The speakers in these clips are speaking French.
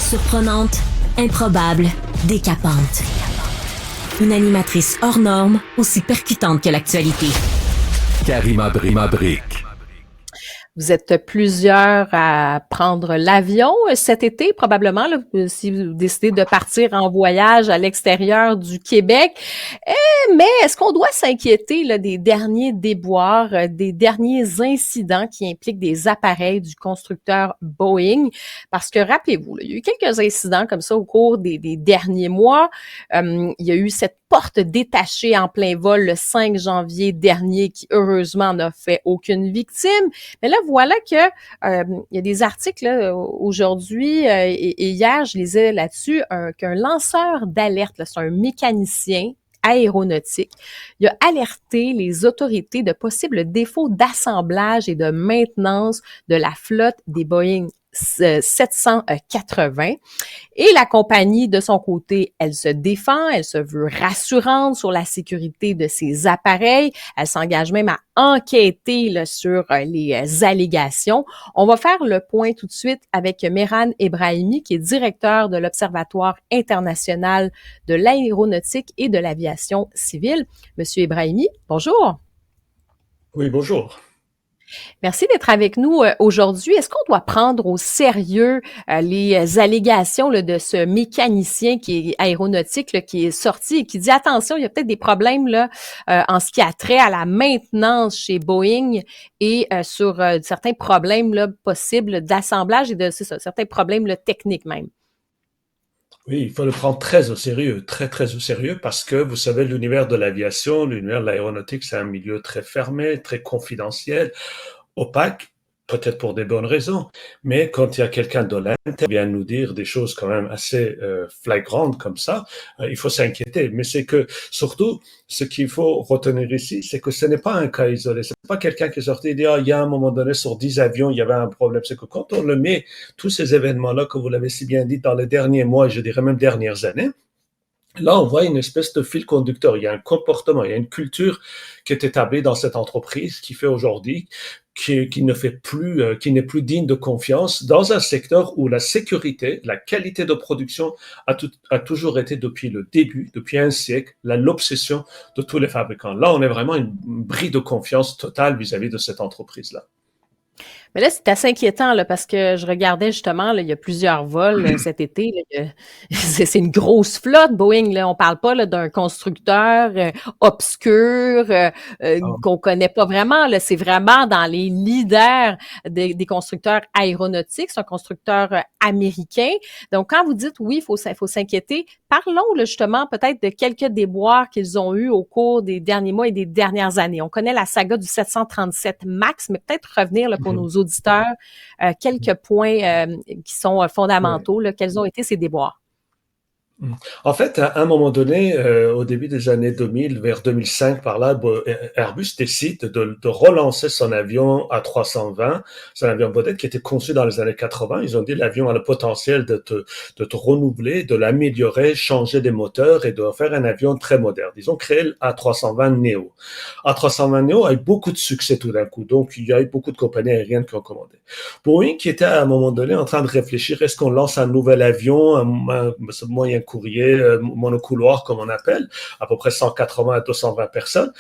Surprenante, improbable, décapante. Une animatrice hors norme, aussi percutante que l'actualité. Karima Brick. Vous êtes plusieurs à prendre l'avion cet été, probablement, là, si vous décidez de partir en voyage à l'extérieur du Québec. Mais est-ce qu'on doit s'inquiéter là, des derniers déboires, des derniers incidents qui impliquent des appareils du constructeur Boeing? Parce que, rappelez-vous, là, il y a eu quelques incidents comme ça au cours des derniers mois. Il y a eu cette porte détachée en plein vol le 5 janvier dernier qui, heureusement, n'a fait aucune victime. Mais là, voilà que il y a des articles là, aujourd'hui et hier, je lisais là-dessus qu'un lanceur d'alerte, là, c'est un mécanicien aéronautique, il a alerté les autorités de possibles défauts d'assemblage et de maintenance de la flotte des Boeing 780. Et la compagnie, de son côté, elle se défend, elle se veut rassurante sur la sécurité de ses appareils. Elle s'engage même à enquêter là, sur les allégations. On va faire le point tout de suite avec Mehran Ebrahimi, qui est directeur de l'Observatoire international de l'aéronautique et de l'aviation civile. Monsieur Ebrahimi, bonjour. Oui, bonjour. Merci d'être avec nous aujourd'hui. Est-ce qu'on doit prendre au sérieux les allégations là, de ce mécanicien qui est aéronautique là, qui est sorti et qui dit attention, il y a peut-être des problèmes là en ce qui a trait à la maintenance chez Boeing et sur certains problèmes là, possibles d'assemblage et de certains problèmes là, techniques même. Oui, il faut le prendre très au sérieux, très au sérieux, parce que vous savez, l'univers de l'aviation, l'univers de l'aéronautique, c'est un milieu très fermé, très confidentiel, opaque, peut-être pour des bonnes raisons, mais quand il y a quelqu'un de l'intérieur qui vient nous dire des choses quand même assez flagrantes comme ça, il faut s'inquiéter. Mais c'est que, surtout, ce qu'il faut retenir ici, c'est que ce n'est pas un cas isolé. C'est pas quelqu'un qui est sorti et dit, il y a un moment donné, sur 10 avions, il y avait un problème. C'est que quand on le met, tous ces événements-là, que vous l'avez si bien dit, dans les derniers mois, je dirais même dernières années, là, on voit une espèce de fil conducteur. Il y a un comportement, il y a une culture qui est établie dans cette entreprise qui fait aujourd'hui qui n'est plus digne de confiance dans un secteur où la sécurité, la qualité de production a toujours été depuis le début, depuis un siècle, l'obsession de tous les fabricants. Là, on est vraiment une bris de confiance totale vis-à-vis de cette entreprise-là. Mais là, c'est assez inquiétant là, parce que je regardais justement, là, il y a plusieurs vols cet été. Là, c'est une grosse flotte, Boeing. Là, on parle pas là, d'un constructeur obscur qu'on connaît pas vraiment. Là, c'est vraiment dans les leaders des constructeurs aéronautiques. C'est un constructeur américain. Donc, quand vous dites oui, il faut s'inquiéter, parlons là, justement peut-être de quelques déboires qu'ils ont eus au cours des derniers mois et des dernières années. On connaît la saga du 737 MAX, mais peut-être revenir là, pour nos auditeurs, quelques points qui sont fondamentaux. Là, quels ont été ces déboires? En fait, à un moment donné, au début des années 2000, vers 2005, par là, Airbus décide de relancer son avion A320. C'est un avion modèle qui était conçu dans les années 80. Ils ont dit l'avion a le potentiel de te renouveler, de l'améliorer, changer des moteurs et de faire un avion très moderne. Ils ont créé le A320 Neo. A320 Neo a eu beaucoup de succès tout d'un coup. Donc, il y a eu beaucoup de compagnies aériennes qui ont commandé. Boeing, qui était à un moment donné en train de réfléchir, est-ce qu'on lance un nouvel avion, un moyen courrier, monocouloir comme on appelle, à peu près 180 à 220 personnes.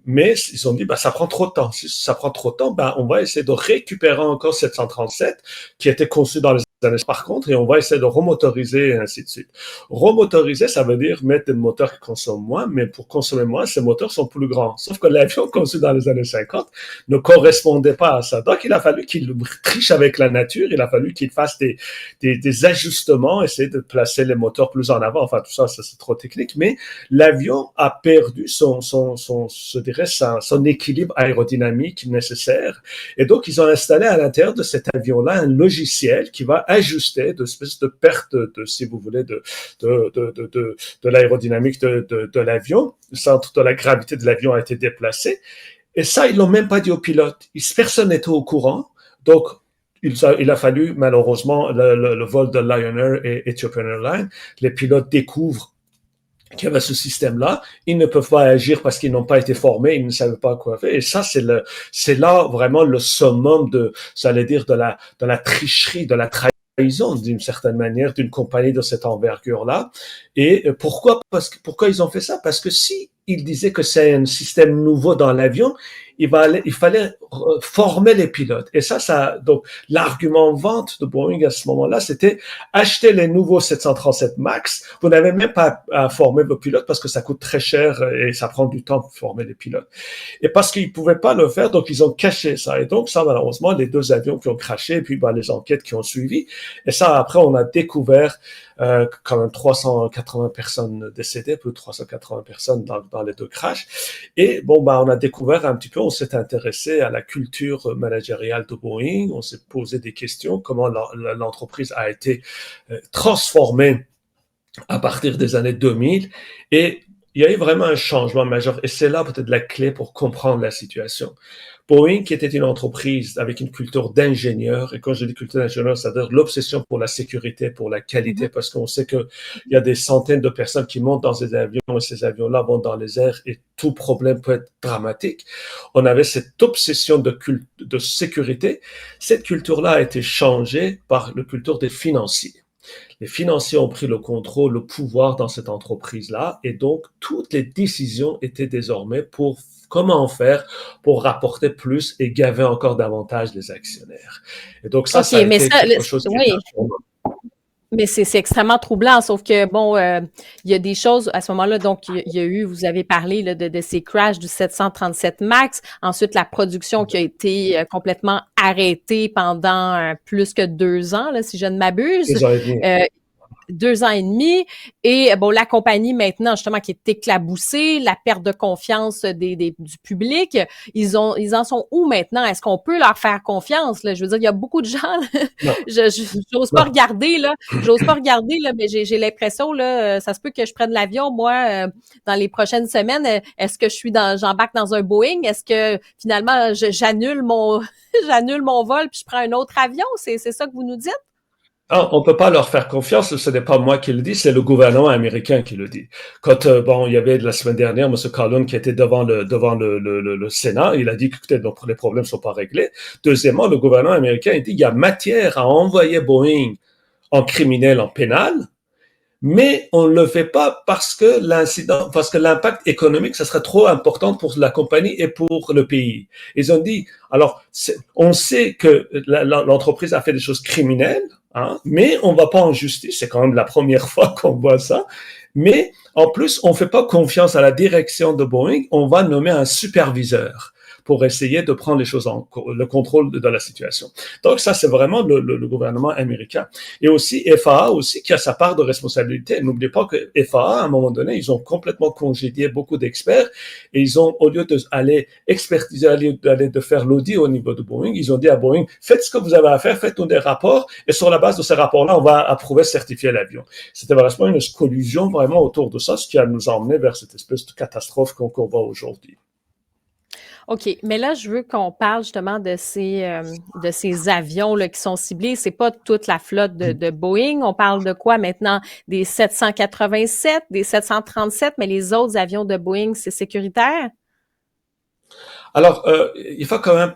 Mais ils ont dit, ça prend trop de temps. Si ça prend trop de temps, on va essayer de récupérer encore 737 qui était conçu dans les années par contre, et on va essayer de remotoriser et ainsi de suite. Remotoriser, ça veut dire mettre des moteurs qui consomment moins, mais pour consommer moins, ces moteurs sont plus grands. Sauf que l'avion conçu dans les années 50 ne correspondait pas à ça. Donc, il a fallu qu'il triche avec la nature, il a fallu qu'il fasse des ajustements, essayer de placer les moteurs plus en avant. Enfin, tout ça, c'est trop technique, mais l'avion a perdu son équilibre aérodynamique nécessaire. Et donc, ils ont installé à l'intérieur de cet avion-là un logiciel qui va ajuster de espèce de perte si vous voulez, de l'aérodynamique de l'avion. Le centre de la gravité de l'avion a été déplacé. Et ça, ils l'ont même pas dit aux pilotes. Personne n'était au courant. Donc, il a fallu, malheureusement, le vol de Lion Air et Ethiopian Airlines, les pilotes découvrent qu'il y avait ce système-là, ils ne peuvent pas agir parce qu'ils n'ont pas été formés, ils ne savaient pas quoi faire. Et ça, c'est là vraiment le summum de la tricherie, de la trahison trahison d'une certaine manière d'une compagnie de cette envergure-là. Et pourquoi? Pourquoi ils ont fait ça? Parce que si ils disaient que c'est un système nouveau dans l'avion, il fallait former les pilotes. Et donc, l'argument vente de Boeing à ce moment-là, c'était acheter les nouveaux 737 MAX. Vous n'avez même pas à former vos pilotes parce que ça coûte très cher et ça prend du temps pour former les pilotes. Et parce qu'ils pouvaient pas le faire, donc ils ont caché ça. Et donc, ça, malheureusement, les 2 avions qui ont craché, et puis, les enquêtes qui ont suivi. Et ça, après, on a découvert quand même 380 personnes décédées, plus de 380 personnes dans les 2 crashs. Et on a découvert un petit peu, on s'est intéressé à la culture managériale de Boeing, on s'est posé des questions, comment l'entreprise a été transformée à partir des années 2000, et il y a eu vraiment un changement majeur, et c'est là peut-être la clé pour comprendre la situation. Boeing, qui était une entreprise avec une culture d'ingénieur, et quand je dis culture d'ingénieur, c'est-à-dire l'obsession pour la sécurité, pour la qualité, parce qu'on sait qu'il y a des centaines de personnes qui montent dans ces avions, et ces avions-là vont dans les airs, et tout problème peut être dramatique. On avait cette obsession de sécurité. Cette culture-là a été changée par la culture des financiers. Les financiers ont pris le contrôle, le pouvoir dans cette entreprise-là, et donc toutes les décisions étaient désormais pour comment faire pour rapporter plus et gaver encore davantage les actionnaires. Et donc ça a été quelque chose qui est mais c'est extrêmement troublant, sauf que, il y a des choses à ce moment-là, donc il y a eu, vous avez parlé là, de ces crashs du 737 MAX, ensuite la production qui a été complètement arrêtée pendant plus que 2 ans, là, si je ne m'abuse. 2 ans et demi, et la compagnie maintenant justement qui est éclaboussée, la perte de confiance du public, ils en sont où maintenant? Est-ce qu'on peut leur faire confiance là? Je veux dire, il y a beaucoup de gens là, j'ose pas regarder là, mais j'ai l'impression là, ça se peut que je prenne l'avion moi dans les prochaines semaines. Est-ce que j'embarque dans un Boeing? Est-ce que finalement j'annule mon vol puis je prends un autre avion? C'est ça que vous nous dites? On peut pas leur faire confiance, ce n'est pas moi qui le dis, c'est le gouvernement américain qui le dit. Quand il y avait la semaine dernière M. Collins qui était devant le Sénat, il a dit que écoutez, donc les problèmes sont pas réglés. Deuxièmement, le gouvernement américain a dit il y a matière à envoyer Boeing en criminel, en pénal, mais on ne le fait pas parce que l'impact économique, ça serait trop important pour la compagnie et pour le pays. Ils ont dit, alors, on sait que l'entreprise a fait des choses criminelles, mais on va pas en justice, c'est quand même la première fois qu'on voit ça, mais en plus, on fait pas confiance à la direction de Boeing, on va nommer un superviseur pour essayer de prendre les choses le contrôle de la situation. Donc ça, c'est vraiment le gouvernement américain. Et aussi, FAA aussi, qui a sa part de responsabilité. N'oubliez pas que FAA, à un moment donné, ils ont complètement congédié beaucoup d'experts et ils ont, au lieu d'aller expertiser, de faire l'audit au niveau de Boeing, ils ont dit à Boeing, faites ce que vous avez à faire, faites-nous des rapports et sur la base de ces rapports-là, on va approuver, certifier l'avion. C'était vraiment une collusion vraiment autour de ça, ce qui nous a emmené vers cette espèce de catastrophe qu'on voit aujourd'hui. OK, mais là, je veux qu'on parle justement de ces avions là, qui sont ciblés. C'est pas toute la flotte de Boeing. On parle de quoi maintenant? Des 787, des 737, mais les autres avions de Boeing, c'est sécuritaire? Alors, il faut quand même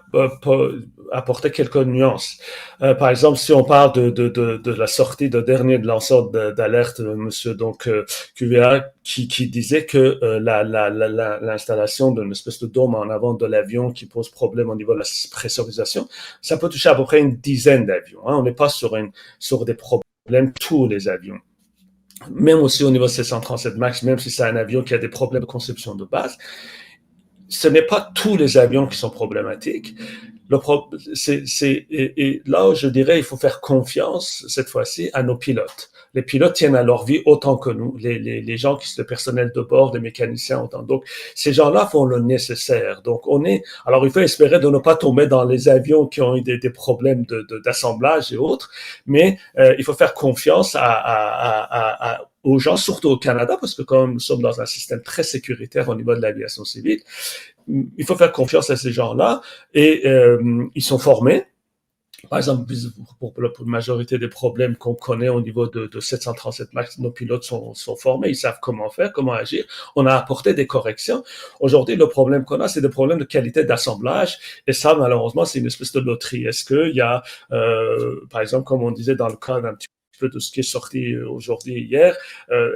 apporter quelques nuances. Par exemple, si on parle de la sortie de dernier lanceur d'alerte, monsieur QVA, qui disait que l'installation d'une espèce de dôme en avant de l'avion qui pose problème au niveau de la pressurisation, ça peut toucher à peu près une dizaine d'avions. On n'est pas sur des problèmes tous les avions. Même aussi au niveau de 737 MAX, même si c'est un avion qui a des problèmes de conception de base, ce n'est pas tous les avions qui sont problématiques. Et là, je dirais, il faut faire confiance, cette fois-ci, à nos pilotes. Les pilotes tiennent à leur vie autant que nous. Les gens le personnel de bord, les mécaniciens, autant. Donc, ces gens-là font le nécessaire. Donc, alors, il faut espérer de ne pas tomber dans les avions qui ont eu des problèmes d'assemblage et autres. Mais, il faut faire confiance aux gens, surtout au Canada, parce que comme nous sommes dans un système très sécuritaire au niveau de l'aviation civile, il faut faire confiance à ces gens-là et ils sont formés. Par exemple, pour la majorité des problèmes qu'on connaît au niveau de 737 MAX, nos pilotes sont formés, ils savent comment faire, comment agir. On a apporté des corrections. Aujourd'hui, le problème qu'on a, c'est des problèmes de qualité d'assemblage. Et ça, malheureusement, c'est une espèce de loterie. Est-ce qu'il y a, par exemple, comme on disait dans le cas d'un petit peu de ce qui est sorti aujourd'hui et hier,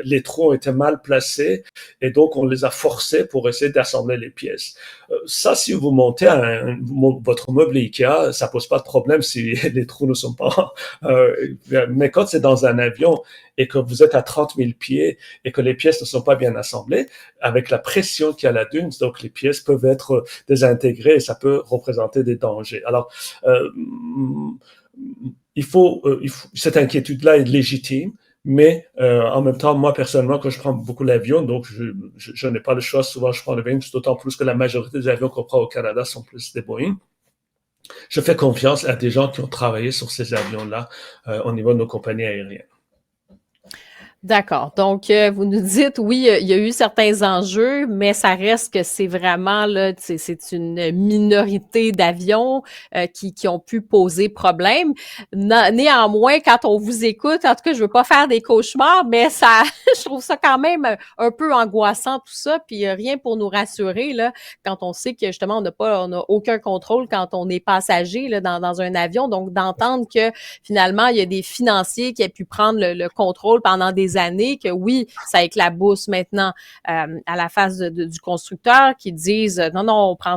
les trous ont été mal placés et donc on les a forcés pour essayer d'assembler les pièces. Ça, si vous montez votre meuble Ikea, ça pose pas de problème si les trous ne sont pas. Mais quand c'est dans un avion et que vous êtes à 30 000 pieds et que les pièces ne sont pas bien assemblées, avec la pression qu'il y a à la dune, donc les pièces peuvent être désintégrées et ça peut représenter des dangers. Alors, cette inquiétude-là est légitime, mais en même temps, moi personnellement, quand je prends beaucoup l'avion, donc je n'ai pas le choix, souvent je prends le Boeing, d'autant plus que la majorité des avions qu'on prend au Canada sont plus des Boeing. Je fais confiance à des gens qui ont travaillé sur ces avions-là au niveau de nos compagnies aériennes. D'accord. Donc, vous nous dites, oui, il y a eu certains enjeux, mais ça reste que c'est vraiment, là, c'est une minorité d'avions qui ont pu poser problème. Néanmoins, quand on vous écoute, en tout cas, je veux pas faire des cauchemars, mais ça, je trouve ça quand même un peu angoissant, tout ça, puis rien pour nous rassurer, là, quand on sait que, justement, on n'a aucun contrôle quand on est passager, là, dans un avion. Donc, d'entendre que, finalement, il y a des financiers qui aient pu prendre le contrôle pendant des années, que oui, ça éclabousse maintenant à la face du constructeur qui disent non, on prend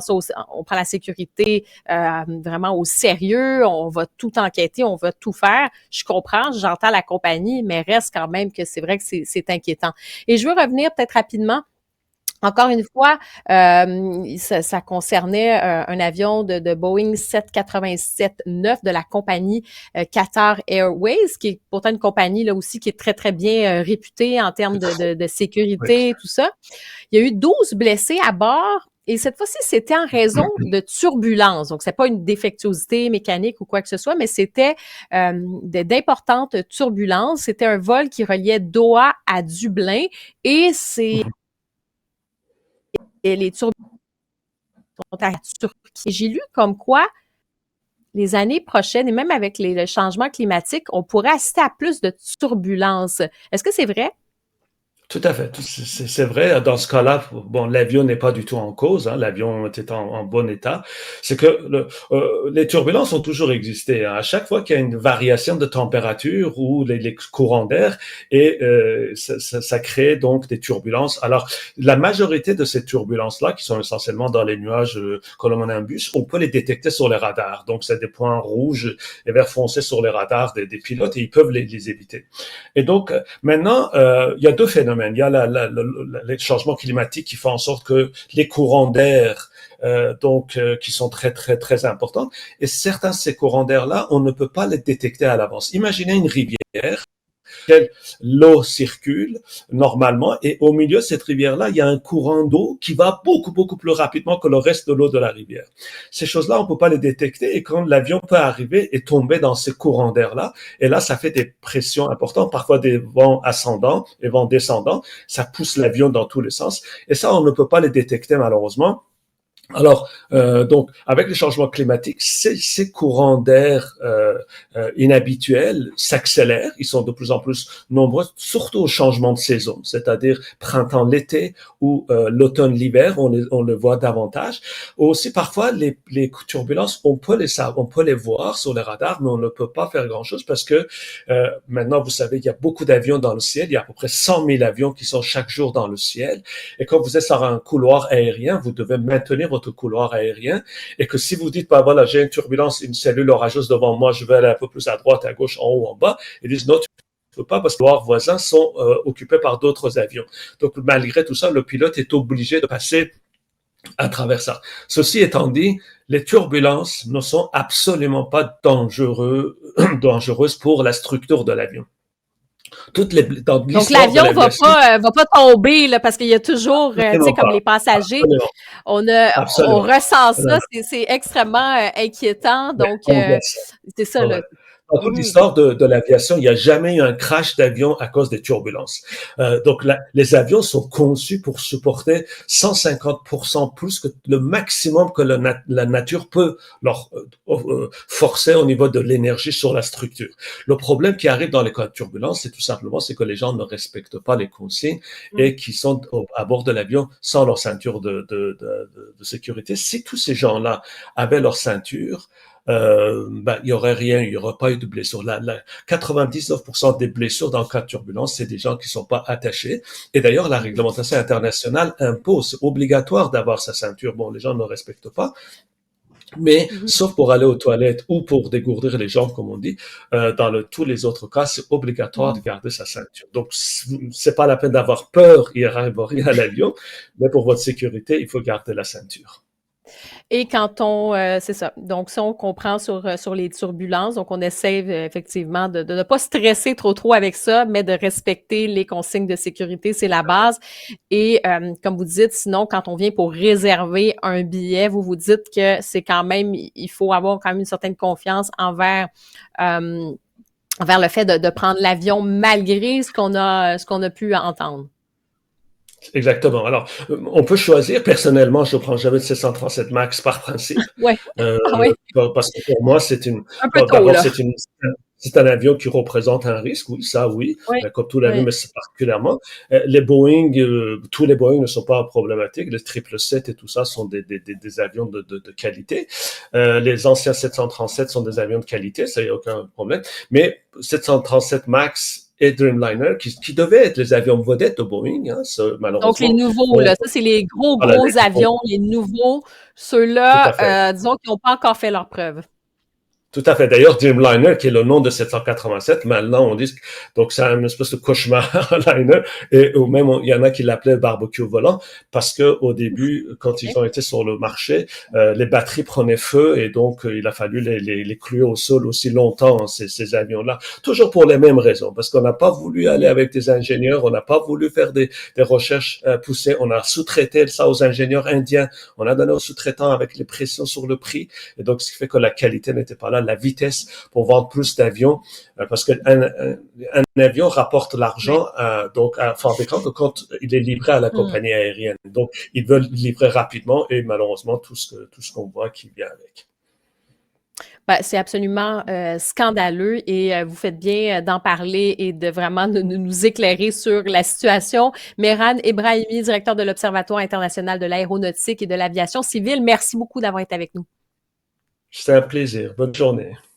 la sécurité vraiment au sérieux, on va tout enquêter, on va tout faire. Je comprends, j'entends la compagnie, mais reste quand même que c'est vrai que c'est inquiétant. Et je veux revenir peut-être rapidement. Encore une fois, ça concernait un avion de Boeing 787-9 de la compagnie Qatar Airways, qui est pourtant une compagnie là aussi qui est très, très bien réputée en termes de sécurité, tout ça. Il y a eu 12 blessés à bord. Et cette fois-ci, c'était en raison de turbulences. Donc, c'est pas une défectuosité mécanique ou quoi que ce soit, mais c'était d'importantes turbulences. C'était un vol qui reliait Doha à Dublin et les turbulences sont à Turquie. J'ai lu comme quoi les années prochaines, et même avec le changement climatique, on pourrait assister à plus de turbulences. Est-ce que c'est vrai? Tout à fait. C'est vrai. Dans ce cas-là, bon, l'avion n'est pas du tout en cause. Hein, l'avion était en bon état. C'est que les turbulences ont toujours existé. Hein. À chaque fois qu'il y a une variation de température ou les courants d'air, et ça crée donc des turbulences. Alors, la majorité de ces turbulences-là, qui sont essentiellement dans les nuages cumulonimbus, on peut les détecter sur les radars. Donc, c'est des points rouges et verts foncés sur les radars des pilotes et ils peuvent les éviter. Et donc, maintenant, il y a deux phénomènes. Il y a les changements climatiques qui font en sorte que les courants d'air, qui sont très, très, très importants. Et certains de ces courants d'air-là, on ne peut pas les détecter à l'avance. Imaginez une rivière. L'eau circule normalement et au milieu de cette rivière-là, il y a un courant d'eau qui va beaucoup, beaucoup plus rapidement que le reste de l'eau de la rivière. Ces choses-là, on peut pas les détecter et quand l'avion peut arriver et tomber dans ces courants d'air-là, et là, ça fait des pressions importantes, parfois des vents ascendants, des vents descendants, ça pousse l'avion dans tous les sens et ça, on ne peut pas les détecter malheureusement. Alors, donc, avec les changements climatiques, ces courants d'air inhabituels s'accélèrent. Ils sont de plus en plus nombreux, surtout au changement de saison, c'est-à-dire printemps-l'été ou l'automne-l'hiver, on le voit davantage. Aussi, parfois, les turbulences, on peut les voir sur les radars, mais on ne peut pas faire grand-chose parce que maintenant, vous savez, il y a beaucoup d'avions dans le ciel. Il y a à peu près 100 000 avions qui sont chaque jour dans le ciel. Et quand vous êtes sur un couloir aérien, vous devez maintenir votre couloir aérien et que si vous dites, bah voilà, j'ai une turbulence, une cellule orageuse devant moi, je vais aller un peu plus à droite, à gauche, en haut, en bas, ils disent non, tu ne peux pas parce que les couloirs voisins sont occupés par d'autres avions. Donc, malgré tout ça, le pilote est obligé de passer à travers ça. Ceci étant dit, les turbulences ne sont absolument pas dangereuses pour la structure de l'avion. Donc l'avion va pas tomber là parce qu'il y a toujours tu sais comme les passagers on ressent ça, c'est extrêmement inquiétant donc c'est ça là. dans toute l'histoire de l'aviation, il n'y a jamais eu un crash d'avion à cause des turbulences. Donc, les avions sont conçus pour supporter 150% plus que le maximum que la nature peut leur forcer au niveau de l'énergie sur la structure. Le problème qui arrive dans les cas de turbulence, c'est tout simplement c'est que les gens ne respectent pas les consignes et qui sont à bord de l'avion sans leur ceinture de sécurité. Si tous ces gens-là avaient leur ceinture, il y aurait rien, il y aurait pas eu de blessures. 99% des blessures dans le cas de turbulence, c'est des gens qui sont pas attachés. Et d'ailleurs, la réglementation internationale impose, c'est obligatoire d'avoir sa ceinture. Bon, les gens ne respectent pas. Mais, sauf pour aller aux toilettes ou pour dégourdir les jambes, comme on dit, tous les autres cas, c'est obligatoire de garder sa ceinture. Donc, c'est pas la peine d'avoir peur et arriver à l'avion, mais pour votre sécurité, il faut garder la ceinture. Et quand c'est ça. Donc, si on comprend sur les turbulences, donc on essaie effectivement de ne pas stresser trop avec ça, mais de respecter les consignes de sécurité, c'est la base. Et comme vous dites, sinon, quand on vient pour réserver un billet, vous dites que c'est quand même, il faut avoir quand même une certaine confiance envers le fait de prendre l'avion malgré ce qu'on a pu entendre. Exactement. Alors, on peut choisir. Personnellement, je ne prends jamais le 737 MAX par principe. Ouais. Oui. Parce que pour moi, Un peu tôt, d'abord, là. c'est un avion qui représente un risque, oui, ça, oui, Oui. comme tout l'avion, Oui. mais c'est particulièrement. Les Boeing, tous les Boeing ne sont pas problématiques. Les 777 et tout ça sont des avions de qualité. Les anciens 737 sont des avions de qualité, ça, il n'y a aucun problème. Mais 737 MAX et Dreamliner, qui devaient être les avions vedettes de Boeing, hein, malheureusement. Donc, les nouveaux, là, ça, c'est les gros avions, les nouveaux. Ceux-là, disons qu'ils n'ont pas encore fait leur preuve. Tout à fait. D'ailleurs, Dreamliner, qui est le nom de 787, maintenant, on dit, donc c'est une espèce de cauchemar liner, ou même, il y en a qui l'appelaient barbecue volant, parce que au début, quand ils ont été sur le marché, les batteries prenaient feu, et donc, il a fallu les clouer au sol aussi longtemps, ces avions-là. Toujours pour les mêmes raisons, parce qu'on n'a pas voulu aller avec des ingénieurs, on n'a pas voulu faire des recherches poussées, on a sous-traité ça aux ingénieurs indiens, on a donné aux sous-traitants avec les pressions sur le prix, et donc, ce qui fait que la qualité n'était pas là, la vitesse pour vendre plus d'avions, parce qu'un avion rapporte l'argent donc à fabricant que quand il est livré à la compagnie aérienne. Donc, ils veulent livrer rapidement et malheureusement, tout ce qu'on voit qui vient avec. C'est absolument scandaleux et vous faites bien d'en parler et de vraiment nous éclairer sur la situation. Mehran Ebrahimi, directeur de l'Observatoire international de l'aéronautique et de l'aviation civile, merci beaucoup d'avoir été avec nous. C'était un plaisir. Bonne journée.